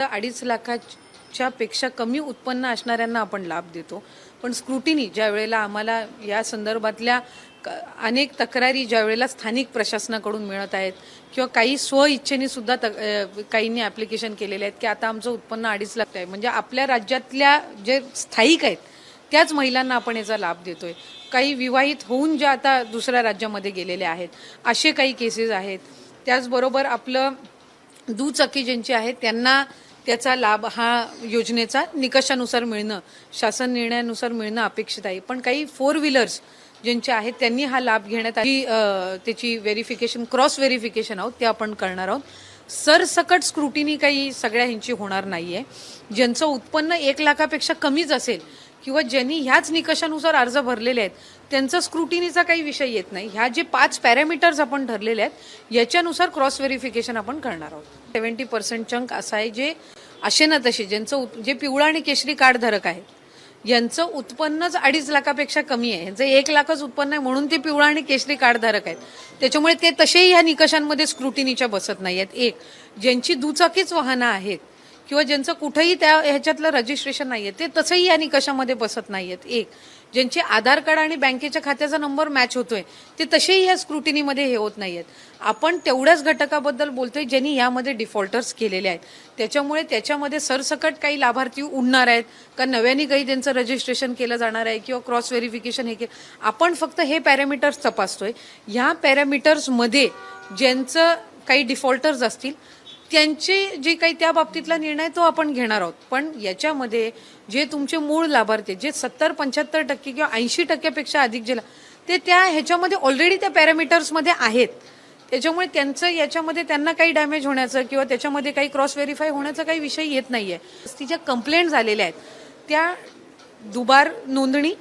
2.5 लाखाच्या पेक्षा कमी उत्पन्न असणाऱ्यांना आपण लाभ देतो. पण स्क्रुटिनी ज्या वेळेला आम्हाला या संदर्भातल्या अनेक तक्रारी ज्या वेळेला स्थानिक प्रशासनाकडून मिळत आहेत किंवा काही स्वइच्छेने सुद्धा काहींनी ॲप्लिकेशन केलेले आहेत की आता आमचं उत्पन्न 2.5 लाख आहे, म्हणजे आपल्या राज्यातल्या जे स्थायिक आहेत त्याच महिलांना आपण याचा लाभ देतोय. काही विवाहित होऊन ज्या आता दुसऱ्या राज्यामध्ये गेलेले आहेत असे काही केसेस आहेत. त्याचबरोबर आपलं दुचाकी ज्यांची आहेत त्यांना त्याचा लाभ हा योजनेचा निकषानुसार मिळणं, शासन निर्णयानुसार मिळणं अपेक्षित आहे. पण काही 4 व्हीलर्स ज्यांचे आहेत त्यांनी हा लाभ घेण्यात आली, त्याची व्हेरिफिकेशन, क्रॉस व्हेरिफिकेशन आहोत ते आपण करणार आहोत. सरसकट स्क्रुटिनी काही सगळ्या ह्यांची होणार नाहीये. ज्यांचं उत्पन्न 1 लाखापेक्षा कमीच असेल किंवा ज्यांनी ह्याच निकषानुसार अर्ज भरलेले आहेत त्यांचा स्क्रुटिनीचा काही विषय येत नाही. ह्या जे 5 पॅरामीटर्स आपण ठरलेले आहेत याच्यानुसार क्रॉस व्हेरिफिकेशन आपण करणार आहोत. 70% चंक असा आहे जे असे ना तसे ज्यांचं जे पिवळा आणि केशरी कार्ड धारक आहेत यांचं उत्पन्नच 2.5 लाखापेक्षा कमी आहे, यांचं 1 लाखच उत्पन्न आहे म्हणून ते पिवळा आणि केशरी कार्ड धारक आहेत. त्याच्यामुळे ते तसेही ह्या निकषांमध्ये स्क्रुटिनीच्या बसत नाही आहेत. एक, ज्यांची दुचाकीच वाहनं आहेत किंवा ज्यांचं कुठेही त्या ह्याच्यातलं रजिस्ट्रेशन नाही आहे ते तसंही या निकषामध्ये बसत नाही आहेत. एक, ज्यांचे आधार कार्ड आणि बँकेच्या खात्याचा नंबर मॅच होतोय ते तसेही या स्क्रुटिनीमध्ये हे होत नाही आहेत. आपण तेवढ्याच घटकाबद्दल बोलतोय ज्यांनी यामध्ये डिफॉल्टर्स केलेले आहेत. त्याच्यामुळे त्याच्यामध्ये सरसकट काही लाभार्थी उडणार आहेत का नव्याने काही त्यांचं रजिस्ट्रेशन केलं जाणार आहे किंवा क्रॉस व्हेरिफिकेशन हे आपण फक्त हे पॅरामीटर्स तपासतोय. ह्या पॅरामीटर्समध्ये ज्यांचं काही डिफॉल्टर्स असतील त्यांचे जे काही त्या बाबतीतला निर्णय तो आपण घेणार आहोत. पण याच्यामध्ये जे तुमचे मूळ लाभार्थी जे 70-75% किंवा 80% अधिक जे ते त्या ह्याच्यामध्ये ऑलरेडी त्या पॅरामीटर्समध्ये आहेत. त्याच्यामुळे त्यांचं याच्यामध्ये त्यांना काही डॅमेज होण्याचं किंवा त्याच्यामध्ये काही क्रॉस व्हेरीफाय होण्याचा काही विषय येत नाहीये. ज्या कंप्लेंट झालेल्या आहेत त्या दुबार नोंदणी,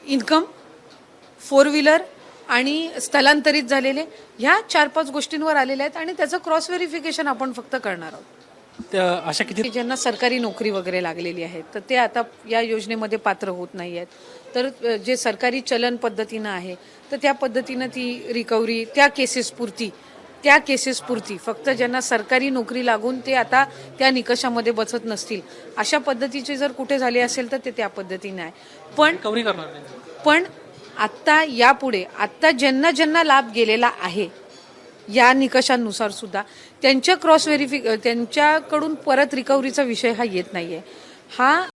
इन्कम, 4 व्हीलर आणि स्थलांतरित झालेले ह्या 4-5 गोष्टींवर आलेल्या आहेत आणि त्याचं क्रॉस व्हेरिफिकेशन आपण फक्त करणार आहोत. अशा किती ज्यांना सरकारी नोकरी वगैरे लागलेली आहे तर ते आता या योजनेमध्ये पात्र होत नाही आहेत. तर जे सरकारी चलन पद्धतीनं आहे तर त्या पद्धतीनं ती रिकव्हरी त्या केसेस पुरती फक्त ज्यांना सरकारी नोकरी लागून ते आता त्या निकषामध्ये बसत नसतील अशा पद्धतीचे जर कुठे झाले असेल तर ते त्या पद्धतीने आहे. पण आत्ता यापुढे आत्ता ज्यांना लाभ गेलेला आहे या निकषांनुसार सुद्धा त्यांच्या त्यांच्याकडून परत रिकव्हरीचा विषय हा येत नाहीये. हा